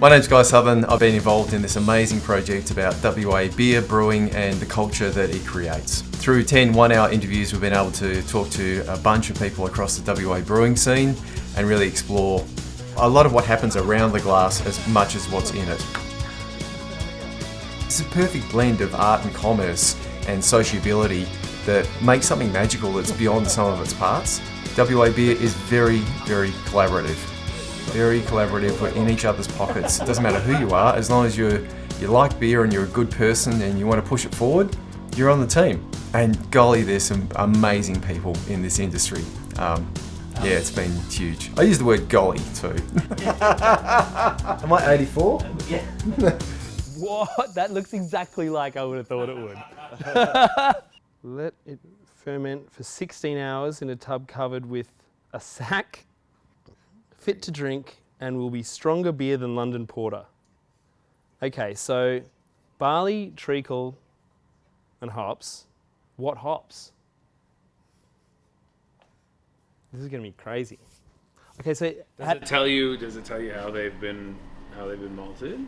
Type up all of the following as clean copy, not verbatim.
My name's Guy Southern. I've been involved in this amazing project about WA beer brewing and the culture that it creates. Through 10 one-hour interviews, we've been able to talk to a bunch of people across the WA brewing scene and really explore a lot of what happens around the glass as much as what's in it. It's a perfect blend of art and commerce and sociability that makes something magical that's beyond the sum of its parts. WA beer is very, very collaborative. Very collaborative, we're in each other's pockets. It doesn't matter who you are, as long as you like beer and you're a good person and you want to push it forward, you're on the team. And golly, there's some amazing people in this industry. Yeah, it's been huge. I use the word golly too. Am I 84? Yeah. What? That looks exactly like I would have thought it would. Let it ferment for 16 hours in a tub covered with a sack, fit to drink, and will be stronger beer than London Porter. Okay, so barley, treacle, and hops. What hops? This is going to be crazy. Okay, so does it tell you how they've been malted?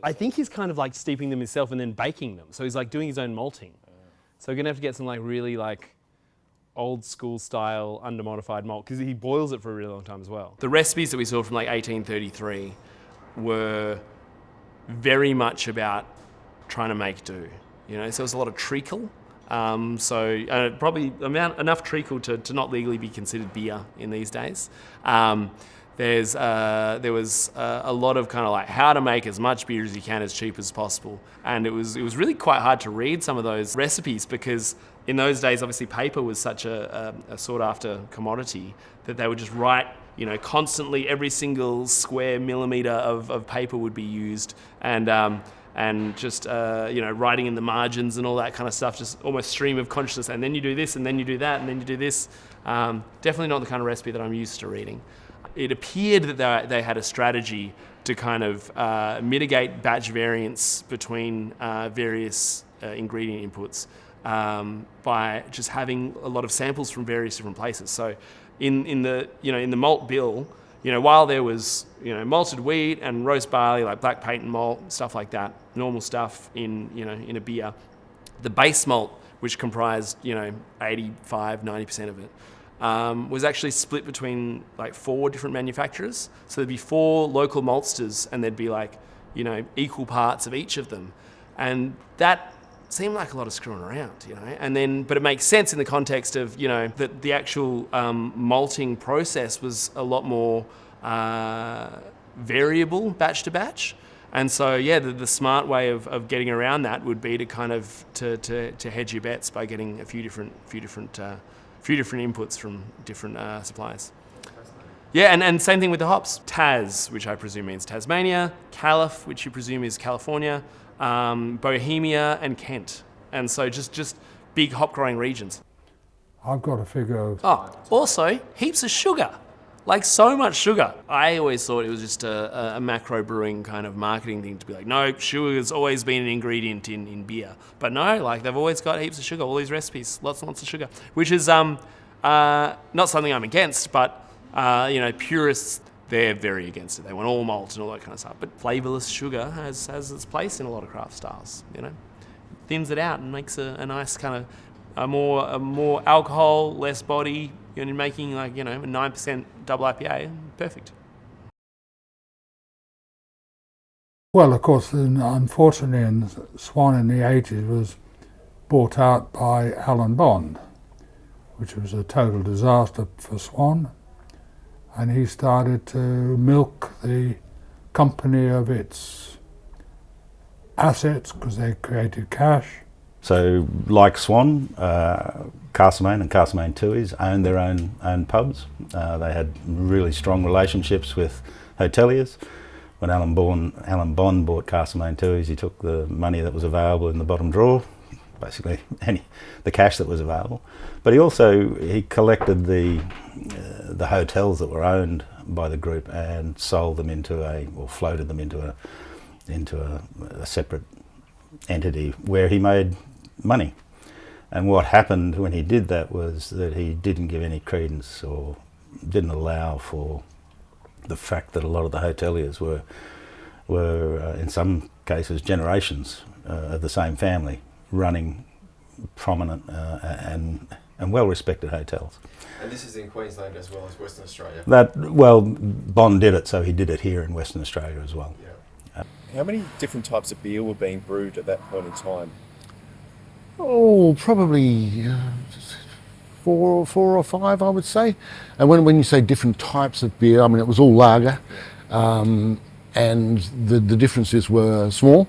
I think he's kind of like steeping them himself and then baking them. So he's like doing his own malting. So we're going to have to get some like really like old school style under-modified malt because he boils it for a really long time as well. The recipes that we saw from like 1833 were very much about trying to make do. You know, so it was a lot of treacle. Probably enough treacle to not legally be considered beer in these days. There was a lot of kind of like how to make as much beer as you can as cheap as possible, and it was really quite hard to read some of those recipes because in those days obviously paper was such a sought after commodity that they would just write, you know, constantly. Every single square millimeter of paper would be used, and just writing in the margins and all that kind of stuff, just almost stream of consciousness. And then you do this, and then you do that, and then you do this. Definitely not the kind of recipe that I'm used to reading. It appeared that they had a strategy to kind of mitigate batch variance between various ingredient inputs by just having a lot of samples from various different places. So in the malt bill, while there was malted wheat and roast barley like black patent malt, stuff like that, normal stuff in a beer, the base malt, which comprised 85-90% of it, was actually split between like 4 different manufacturers. So there'd be 4 local maltsters and there'd be like, equal parts of each of them. And that seemed like a lot of screwing around, but it makes sense in the context of, that the actual malting process was a lot more variable batch to batch. And so, the smart way of getting around that would be to kind of to hedge your bets by getting a few different inputs from different suppliers. Yeah, and same thing with the hops. Tas, which I presume means Tasmania, Calif, which you presume is California, Bohemia, and Kent. And so just big hop growing regions. I've got a figure of... Also, heaps of sugar. Like so much sugar. I always thought it was just a macro brewing kind of marketing thing to be like, no, sugar's always been an ingredient in beer. But no, like they've always got heaps of sugar, all these recipes, lots and lots of sugar, which is not something I'm against, but purists, they're very against it. They want all malt and all that kind of stuff. But flavourless sugar has its place in a lot of craft styles, Thins it out and makes a nice kind of a more alcohol, less body. You're making like, a 9% double IPA, perfect. Well, of course, unfortunately, in Swan in the 80s was bought out by Alan Bond, which was a total disaster for Swan. And he started to milk the company of its assets because they created cash. So, like Swan, Castlemaine and Castlemaine Tuies owned their own pubs. They had really strong relationships with hoteliers. When Alan Bond bought Castlemaine Tuies, he took the money that was available in the bottom drawer, basically the cash that was available. But he collected the hotels that were owned by the group and sold them floated them into a separate entity where he made money. And what happened when he did that was that he didn't give any credence or didn't allow for the fact that a lot of the hoteliers were were in some cases generations of the same family running prominent and well-respected hotels. And this is in Queensland as well as Western Australia? Bond did it, so he did it here in Western Australia as well. Yeah. How many different types of beer were being brewed at that point in time? Oh, probably four or five, I would say. And when you say different types of beer, I mean, it was all lager, and the differences were small.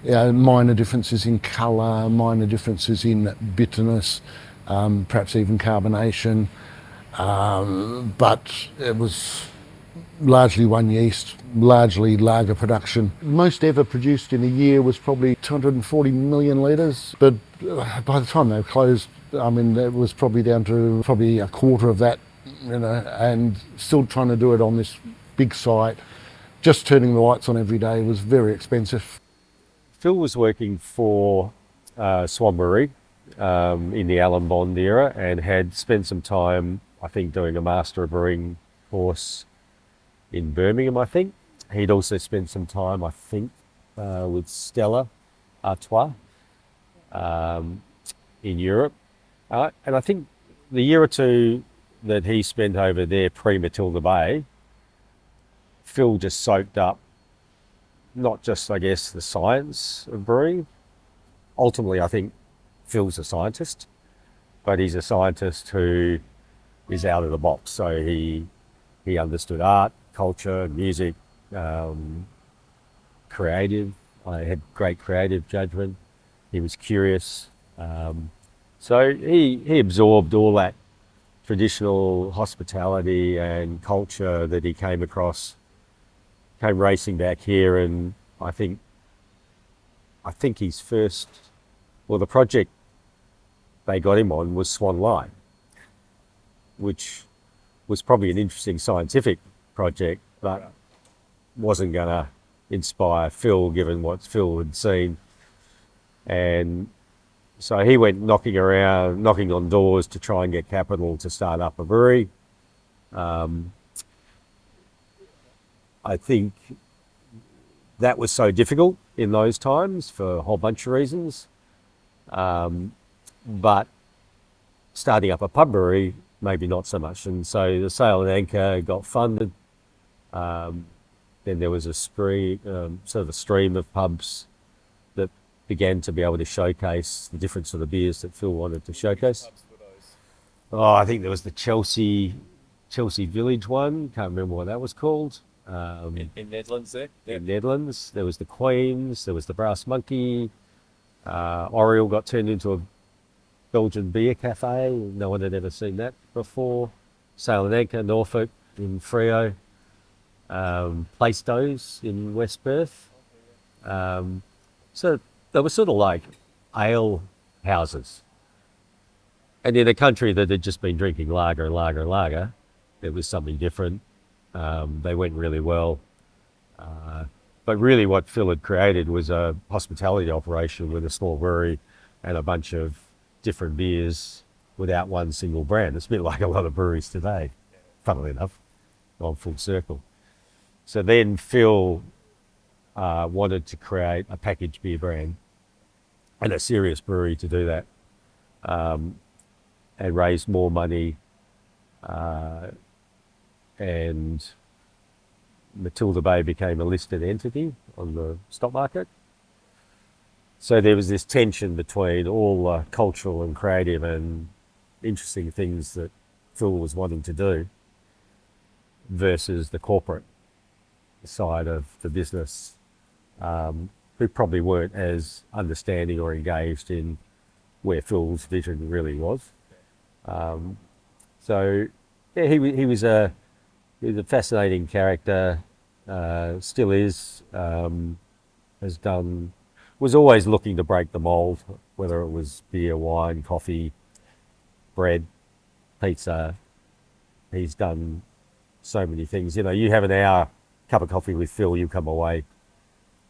Minor differences in colour, minor differences in bitterness, perhaps even carbonation, but it was largely one yeast, largely lager production. Most ever produced in a year was probably 240 million litres, but by the time they were closed, I mean, it was probably down to probably a quarter of that, and still trying to do it on this big site. Just turning the lights on every day was very expensive. Phil was working for Swan Brewery in the Alan Bond era and had spent some time, I think, doing a Master of Brewing course in Birmingham, I think. He'd also spent some time, I think, with Stella Artois in Europe. And I think the year or two that he spent over there pre-Matilda Bay, Phil just soaked up not just, I guess, the science of brewing. Ultimately, I think Phil's a scientist, but he's a scientist who is out of the box. So he understood art, culture, music, creative. I had great creative judgment. He was curious. So he absorbed all that traditional hospitality and culture that he came across, came racing back here, and I think his first, well, the project they got him on was Swan Line, which was probably an interesting scientific project, but wasn't going to inspire Phil, given what Phil had seen. And so he went knocking on doors to try and get capital to start up a brewery. I think that was so difficult in those times for a whole bunch of reasons. But starting up a pub brewery, maybe not so much. And so the Sail and Anchor got funded. Then there was a stream of pubs that began to be able to showcase the different sort of beers that Phil wanted to showcase. Oh, I think there was the Chelsea Village one. Can't remember what that was called. In Netherlands there? In Netherlands. There was the Queen's, there was the Brass Monkey. Oriel got turned into a Belgian beer cafe. No one had ever seen that before. Sail and Anchor, Norfolk, in Freo. Plaistows in West Perth. So they were sort of like ale houses. And in a country that had just been drinking lager and lager and lager, it was something different. They went really well. But really what Phil had created was a hospitality operation with a small brewery and a bunch of different beers without one single brand. It's a bit like a lot of breweries today, funnily enough, gone full circle. So then Phil wanted to create a packaged beer brand and a serious brewery to do that, and raise more money, and Matilda Bay became a listed entity on the stock market. So there was this tension between all the cultural and creative and interesting things that Phil was wanting to do versus the corporate side of the business, who probably weren't as understanding or engaged in where Phil's vision really was. So yeah, he was a fascinating character, still is, was always looking to break the mold, whether it was beer, wine, coffee, bread, pizza. He's done so many things. You know, you have an hour cup of coffee with Phil, you come away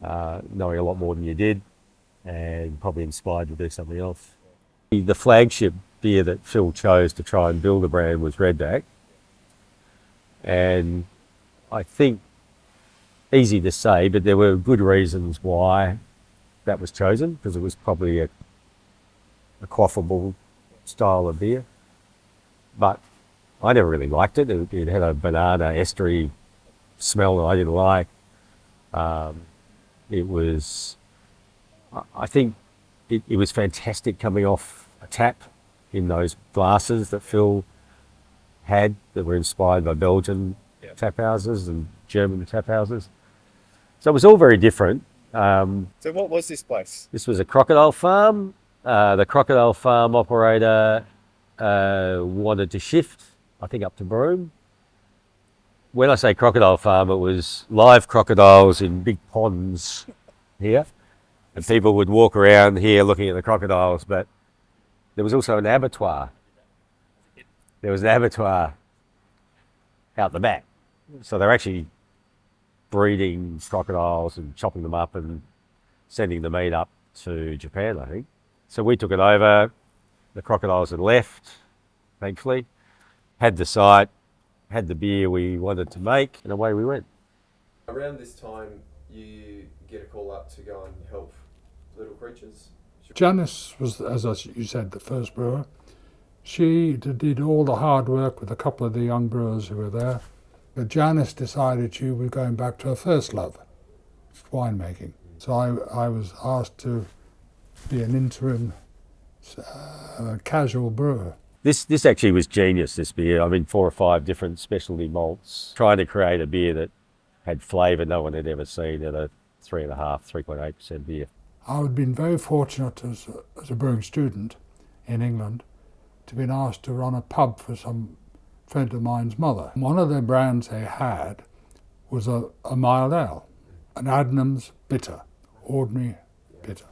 knowing a lot more than you did and probably inspired to do something else. The flagship beer that Phil chose to try and build a brand was Redback. And I think easy to say, but there were good reasons why that was chosen, because it was probably a quaffable style of beer. But I never really liked it. It had a banana estery smell that I didn't like. It was, I think it was fantastic coming off a tap in those glasses that Phil had, that were inspired by Belgian tap houses and German tap houses. So it was all very different. So what was this place? This was a crocodile farm. The crocodile farm operator wanted to shift, I think, up to Broome. When I say crocodile farm, it was live crocodiles in big ponds here. And people would walk around here looking at the crocodiles, but there was also an abattoir. There was an abattoir out the back. So they're actually breeding crocodiles and chopping them up and sending the meat up to Japan, I think. So we took it over. The crocodiles had left, thankfully. Had the site, had the beer we wanted to make, and away we went. Around this time, you get a call up to go and help little creatures? Janice was, as you said, the first brewer. She did all the hard work with a couple of the young brewers who were there. But Janice decided she was going back to her first love, winemaking. So I was asked to be an interim casual brewer. This actually was genius, this beer. I mean, 4 or 5 different specialty malts, trying to create a beer that had flavour no one had ever seen at a 3.5%, 3.8% beer. I've been very fortunate as a brewing student in England to be asked to run a pub for some friend of mine's mother. One of the brands they had was a mild ale, an Adnams bitter, ordinary bitter.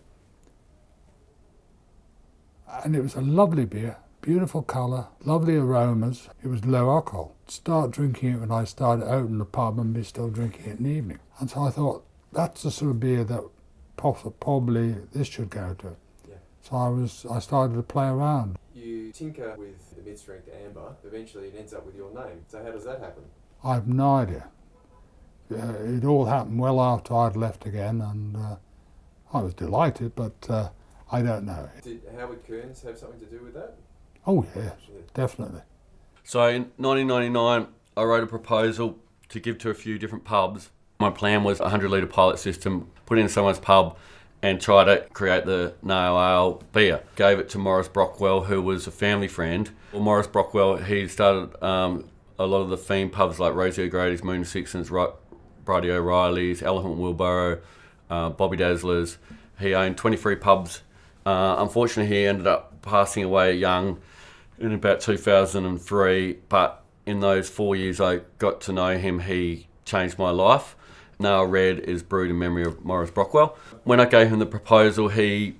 And it was a lovely beer, beautiful colour, lovely aromas. It was low alcohol. Start drinking it when I started opening the pub and be still drinking it in the evening. And so I thought, that's the sort of beer that probably this should go to. Yeah. So I started to play around. You tinker with the mid-strength amber, eventually it ends up with your name. So how does that happen? I have no idea. It all happened well after I'd left again, and I was delighted, but I don't know. Did Howard Kearns have something to do with that? Oh yes, definitely. So in 1999, I wrote a proposal to give to a few different pubs. My plan was a 100-litre pilot system, put in someone's pub and try to create the No Ale beer. Gave it to Maurice Brockwell, who was a family friend. Well, Maurice Brockwell, he started a lot of the theme pubs like Rosie O'Grady's, Moon Sixons, Bridie O'Reilly's, Elephant Wheelbarrow, Bobby Dazzler's. He owned 23 pubs. Unfortunately, he ended up passing away young in about 2003, but in those 4 years I got to know him, he changed my life. Now Red is brewed in memory of Maurice Brockwell. When I gave him the proposal, he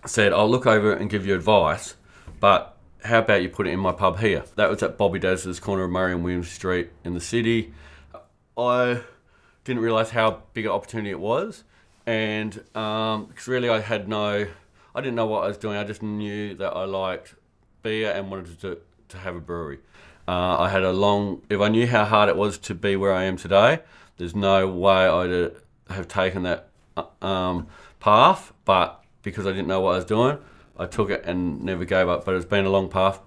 said, I'll look over and give you advice, but how about you put it in my pub here? That was at Bobby Dazzler's, corner of Murray and Williams Street in the city. I didn't realise how big an opportunity it was, and because really I didn't know what I was doing. I just knew that I liked beer and wanted to have a brewery. If I knew how hard it was to be where I am today, there's no way I'd have taken that path, but because I didn't know what I was doing, I took it and never gave up. But it's been a long path.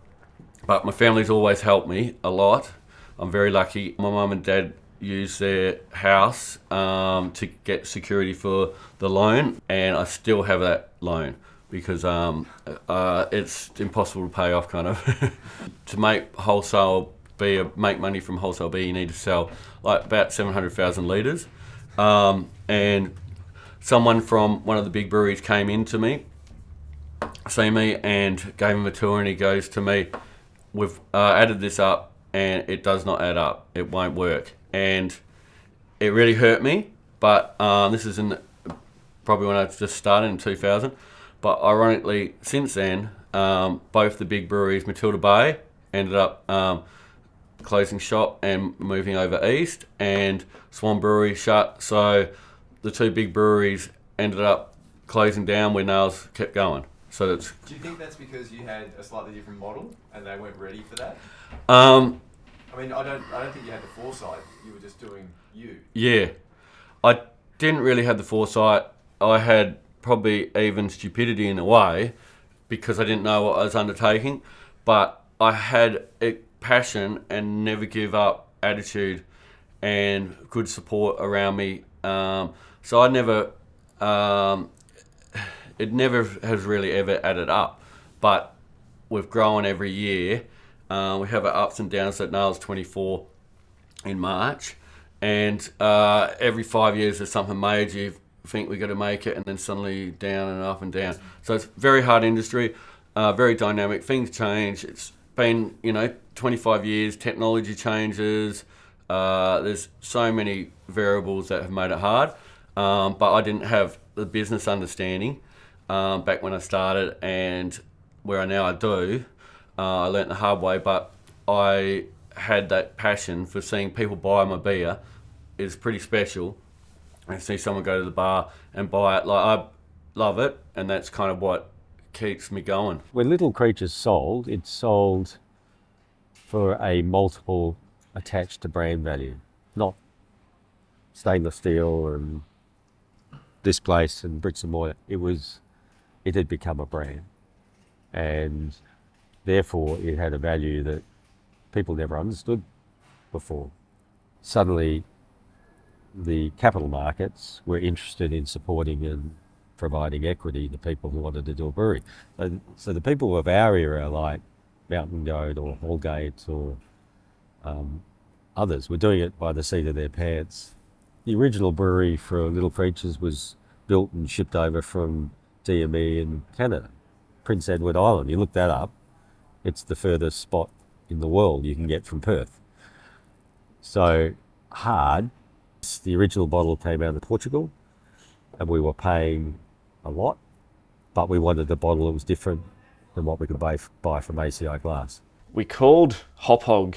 But my family's always helped me a lot. I'm very lucky. My mum and dad used their house to get security for the loan, and I still have that loan because it's impossible to pay off, kind of. To make wholesale beer, make money from wholesale beer, you need to sell like about 700,000 litres. And someone from one of the big breweries came in to me, see me, and gave him a tour, and he goes to me, we've added this up and it does not add up, it won't work. And it really hurt me, but this is probably when I just started in 2000. But ironically, since then, both the big breweries, Matilda Bay, ended up closing shop and moving over east, and Swan Brewery shut. So the 2 big breweries ended up closing down where Nails kept going. So that's. Do you think that's because you had a slightly different model and they weren't ready for that? I mean, I don't think you had the foresight. You were just doing you. Yeah. I didn't really have the foresight. I had probably even stupidity in a way because I didn't know what I was undertaking, but I had a passion and never give up attitude and good support around me. So I never, it never has really ever added up, but we've grown every year. We have our ups and downs. That nails 24 in March, and every 5 years there's something major. You think we're going to make it, and then suddenly down and up and down. So it's a very hard industry, very dynamic. Things change. It's been 25 years. Technology changes. There's so many variables that have made it hard, but I didn't have the business understanding back when I started, and where I do. I learnt the hard way, but I had that passion for seeing people buy my beer is pretty special. I see someone go to the bar and buy it. Like, I love it, and that's kind of what keeps me going. When Little Creatures sold, it sold for a multiple attached to brand value, not stainless steel and this place and bricks and mortar. It had become a brand, and therefore it had a value that people never understood before. Suddenly the capital markets were interested in supporting and providing equity to people who wanted to do a brewery. So the people of our era, like Mountain Goat or Holgate or others, were doing it by the seat of their pants. The original brewery for Little Creatures was built and shipped over from DME in Canada, Prince Edward Island. You look that up, it's the furthest spot in the world you can get from Perth. So hard. The original bottle came out of Portugal, and we were paying a lot, but we wanted a bottle that was different than what we could buy from ACI Glass. We called Hop Hog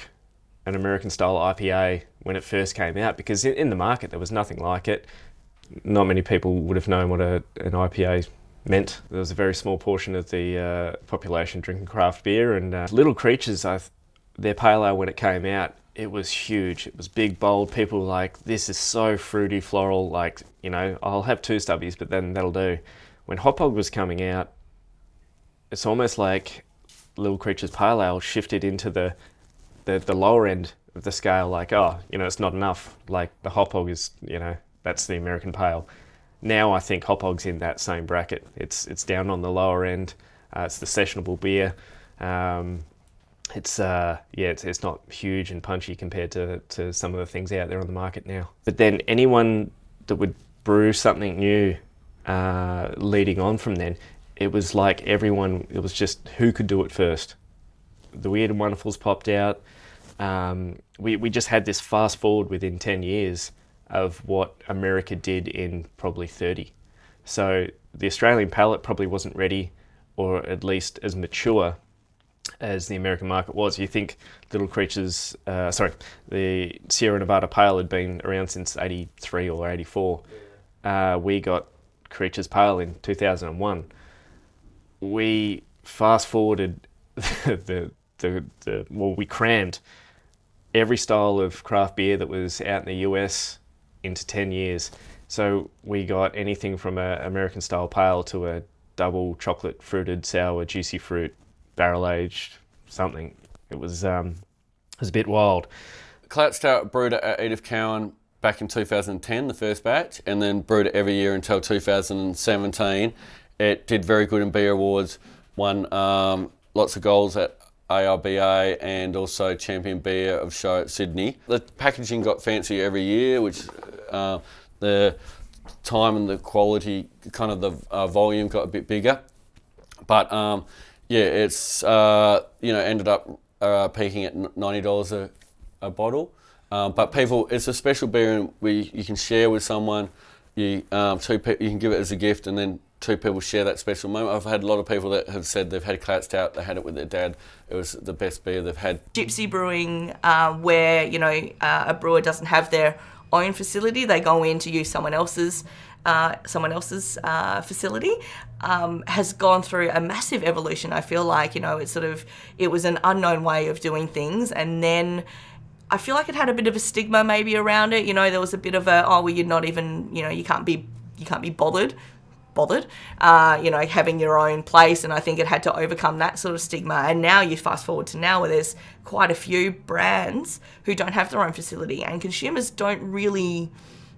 an American style IPA when it first came out because in the market there was nothing like it. Not many people would have known what an IPA meant. There was a very small portion of the population drinking craft beer, and Little Creatures, their pale ale when it came out, it was huge. It was big, bold. People were like, this is so fruity, floral, like, I'll have 2 stubbies, but then that'll do. When Hop Hog was coming out, it's almost like Little Creatures pale ale shifted into the lower end of the scale, like, it's not enough. Like, the Hop Hog is, that's the American pale. Now I think Hop Hog's in that same bracket. It's down on the lower end. It's the sessionable beer. It's not huge and punchy compared to some of the things out there on the market now. But then anyone that would brew something new leading on from then, it was like everyone, it was just who could do it first. The Weird and Wonderfuls popped out. We just had this fast forward within 10 years of what America did in probably 30. So the Australian palate probably wasn't ready, or at least as mature as the American market was. You think Little Creatures, the Sierra Nevada Pale had been around since 83 or 84. We got Creatures Pale in 2001. We fast forwarded we crammed every style of craft beer that was out in the US into 10 years. So we got anything from an American style pale to a double chocolate fruited sour juicy fruit barrel aged something. It was a bit wild. Clout Stout brewed at Edith Cowan back in 2010, the first batch, and then brewed it every year until 2017. It did very good in beer awards, won lots of goals at ARBA and also Champion Beer of Show at Sydney. The packaging got fancier every year, which the time and the quality, kind of the volume got a bit bigger. But it's ended up peaking at $90 a bottle. But people, it's a special beer, and you can share with someone. You can give it as a gift, and then 2 people share that special moment. I've had a lot of people that have said they've had Clout Stout, they had it with their dad. It was the best beer they've had. Gypsy Brewing, where a brewer doesn't have their own facility, they go in to use someone else's facility, has gone through a massive evolution. I feel like it was an unknown way of doing things, and then I feel like it had a bit of a stigma maybe around it. You know, there was a bit of a, oh, well, you're not even, you know, you can't be bothered, you know, having your own place. And I think it had to overcome that sort of stigma. And now you fast forward to now where there's quite a few brands who don't have their own facility, and consumers don't really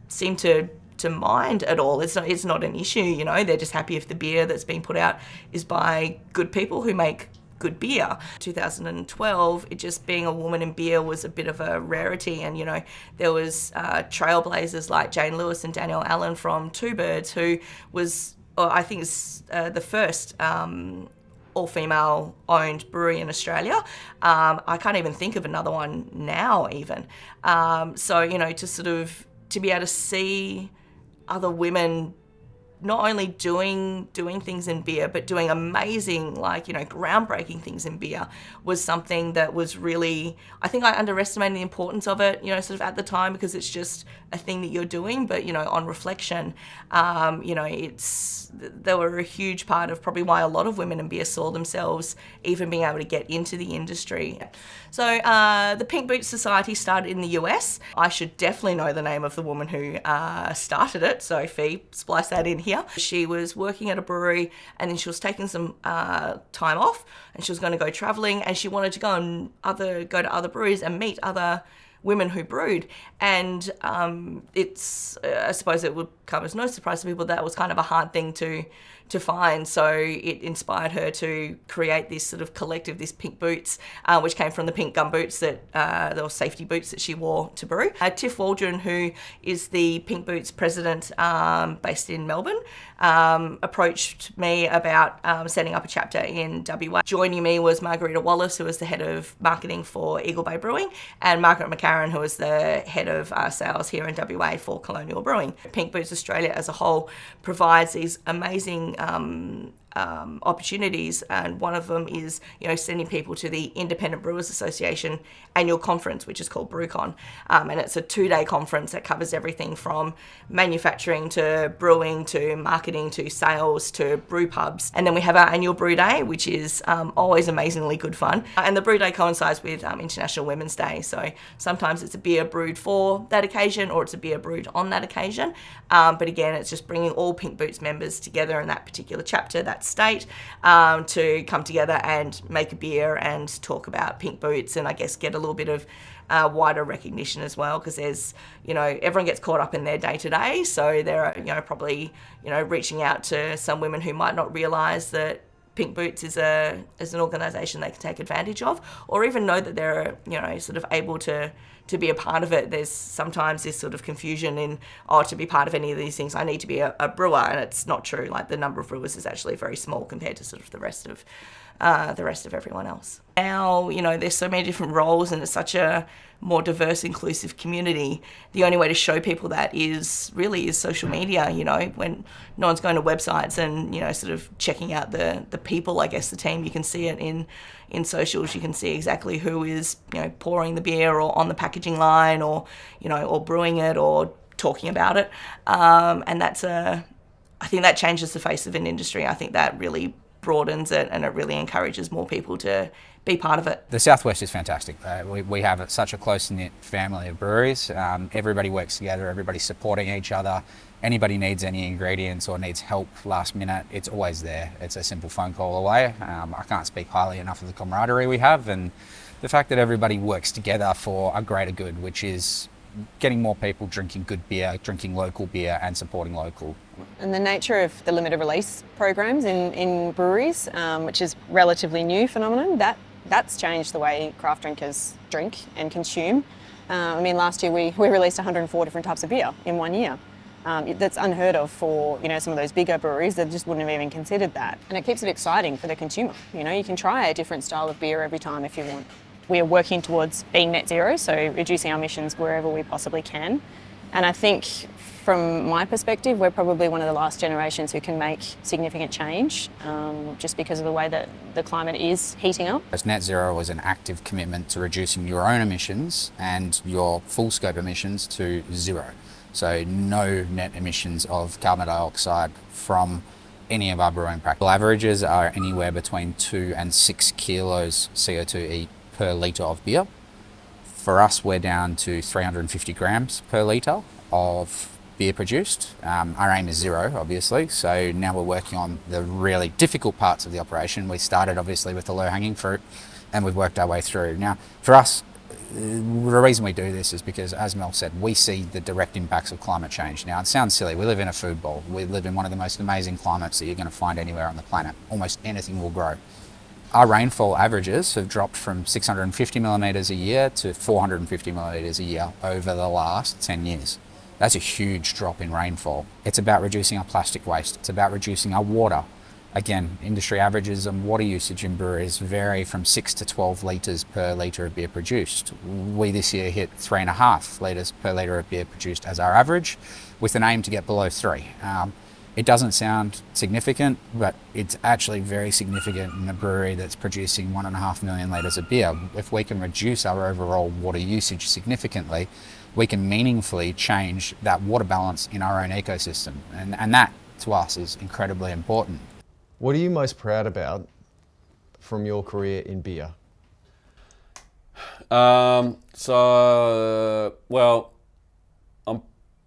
seem to mind at all. It's not an issue, you know. They're just happy if the beer that's being put out is by good people who make good beer. 2012, it just being a woman in beer was a bit of a rarity, and you know, there was trailblazers like Jane Lewis and Danielle Allen from Two Birds, who was, I think, is the first all-female owned brewery in Australia. I can't even think of another one now even. So, you know, to be able to see other women not only doing things in beer, but doing amazing, like, you know, groundbreaking things in beer was something that was really, I think I underestimated the importance of it, you know, sort of at the time, because it's just a thing that you're doing. But, you know, on reflection, you know, they were a huge part of probably why a lot of women in beer saw themselves even being able to get into the industry. So the Pink Boots Society started in the US. I should definitely know the name of the woman who started it, so Fee, splice that in here. She was working at a brewery, and then she was taking some time off, and she was going to go travelling, and she wanted to go to other breweries and meet other women who brewed. And I suppose it would come as no surprise to people that was kind of a hard thing to find. So it inspired her to create this sort of collective, this Pink Boots, which came from the pink gum boots that they were safety boots that she wore to brew. Tiff Waldron, who is the Pink Boots president based in Melbourne, approached me about setting up a chapter in WA. Joining me was Margarita Wallace, who was the head of marketing for Eagle Bay Brewing, and Margaret McCarran, who was the head of sales here in WA for Colonial Brewing. Pink Boots Australia as a whole provides these amazing opportunities, and one of them is, you know, sending people to the Independent Brewers Association annual conference, which is called BrewCon, and it's a 2-day conference that covers everything from manufacturing to brewing to marketing to sales to brew pubs. And then we have our annual brew day, which is always amazingly good fun, and the brew day coincides with International Women's Day, so sometimes it's a beer brewed for that occasion or it's a beer brewed on that occasion, but again, it's just bringing all Pink Boots members together in that particular chapter, that state, to come together and make a beer and talk about Pink Boots, and I guess get a little bit of wider recognition as well, because there's, you know, everyone gets caught up in their day-to-day, so they're, you know, probably, you know, reaching out to some women who might not realise that Pink Boots is an organisation they can take advantage of, or even know that they're, you know, sort of able to be a part of it. There's sometimes this sort of confusion in, to be part of any of these things, I need to be a brewer, and it's not true. Like, the number of brewers is actually very small compared to sort of the rest of everyone else. Now, you know, there's so many different roles, and it's such a more diverse, inclusive community. The only way to show people that is social media, you know, when no one's going to websites and, you know, sort of checking out the people, I guess, the team. You can see it in socials. You can see exactly who is, you know, pouring the beer or on the packaging line, or, you know, or brewing it or talking about it. And I think that changes the face of an industry. I think that really broadens it, and it really encourages more people to be part of it. The Southwest is fantastic. We have such a close-knit family of breweries. Everybody works together, everybody's supporting each other. Anybody needs any ingredients or needs help last minute, it's always there. It's a simple phone call away. I can't speak highly enough of the camaraderie we have, and the fact that everybody works together for a greater good, which is getting more people drinking good beer, drinking local beer, and supporting local. And the nature of the limited release programs in breweries, which is relatively new phenomenon, that's changed the way craft drinkers drink and consume. I mean, last year we released 104 different types of beer in 1 year. That's unheard of for, you know, some of those bigger breweries that just wouldn't have even considered that. And it keeps it exciting for the consumer. You know, you can try a different style of beer every time if you want. We are working towards being net zero, so reducing our emissions wherever we possibly can. And I think from my perspective, we're probably one of the last generations who can make significant change, just because of the way that the climate is heating up. As net zero is an active commitment to reducing your own emissions and your full scope emissions to zero. So no net emissions of carbon dioxide from any of our brewing practices. Averages are anywhere between 2 and 6 kilos CO2 per litre of beer. For us, we're down to 350 grams per litre of beer produced. Our aim is 0, obviously, so now we're working on the really difficult parts of the operation. We started obviously with the low-hanging fruit and we've worked our way through. Now, for us, the reason we do this is because, as Mel said, we see the direct impacts of climate change. Now, it sounds silly, we live in a food bowl. We live in one of the most amazing climates that you're going to find anywhere on the planet. Almost anything will grow. Our rainfall averages have dropped from 650 millimetres a year to 450 millimetres a year over the last 10 years. That's a huge drop in rainfall. It's about reducing our plastic waste. It's about reducing our water. Again, industry averages on water usage in breweries vary from 6 to 12 litres per litre of beer produced. We this year hit 3.5 litres per litre of beer produced as our average, with an aim to get below 3. It doesn't sound significant, but it's actually very significant in a brewery that's producing 1.5 million litres of beer. If we can reduce our overall water usage significantly, we can meaningfully change that water balance in our own ecosystem. And that, to us, is incredibly important. What are you most proud about from your career in beer? Well, I'm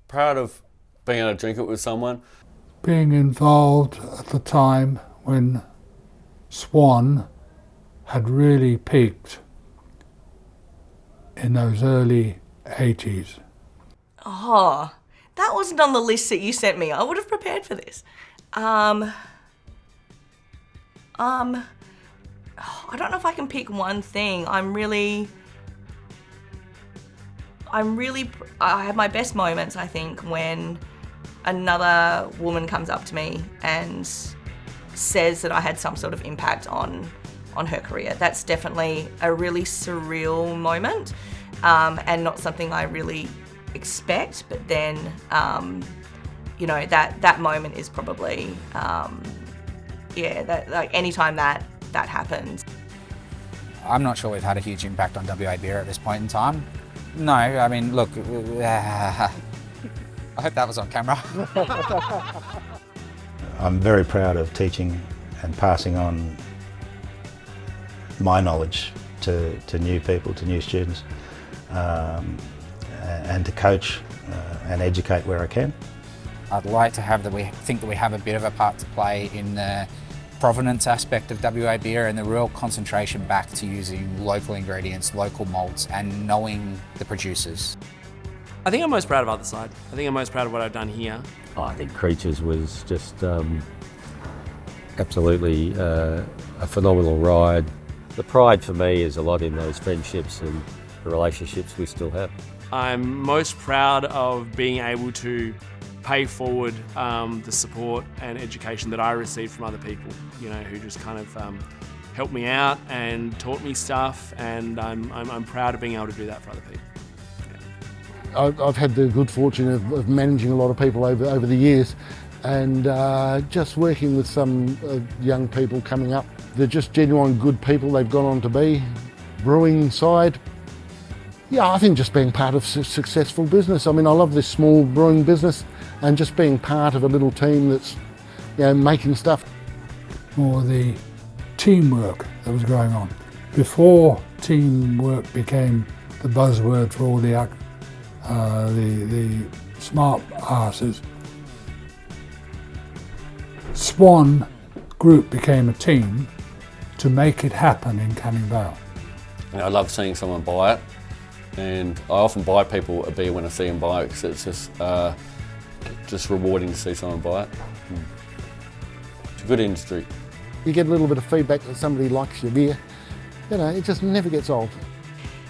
proud of being able to drink it with someone. Being involved at the time when Swan had really peaked in those early 80s. Oh, that wasn't on the list that you sent me. I would have prepared for this. I don't know if I can pick one thing. I have my best moments, I think, when another woman comes up to me and says that I had some sort of impact on her career. That's definitely a really surreal moment, and not something I really expect, but then, that moment is probably, anytime that happens. I'm not sure we've had a huge impact on WA beer at this point in time. No, I mean, look, I hope that was on camera. I'm very proud of teaching and passing on my knowledge to new people, to new students, and to coach and educate where I can. I'd like to think that we have a bit of a part to play in the provenance aspect of WA beer and the real concentration back to using local ingredients, local malts, and knowing the producers. I think I'm most proud of Otherside. I think I'm most proud of what I've done here. I think Creatures was just absolutely a phenomenal ride. The pride for me is a lot in those friendships and the relationships we still have. I'm most proud of being able to pay forward the support and education that I received from other people, who just kind of helped me out and taught me stuff, and I'm proud of being able to do that for other people. I've had the good fortune of managing a lot of people over the years, and just working with some young people coming up. They're just genuine good people they've gone on to be. Brewing side, yeah, I think just being part of a successful business. I mean, I love this small brewing business, and just being part of a little team that's, making stuff. More the teamwork that was going on. Before teamwork became the buzzword for all the smart asses, Swan Group became a team to make it happen in Canning Vale. I love seeing someone buy it, and I often buy people a beer when I see them buy it, because it's just rewarding to see someone buy it. It's a good industry. You get a little bit of feedback that somebody likes your beer. It just never gets old.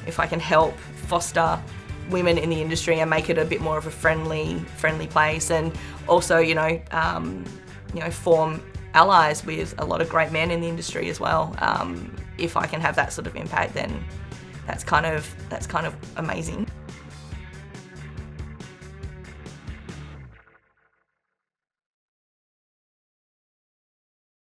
If I can help foster women in the industry and make it a bit more of a friendly place, and also, form allies with a lot of great men in the industry as well. If I can have that sort of impact, then that's kind of amazing.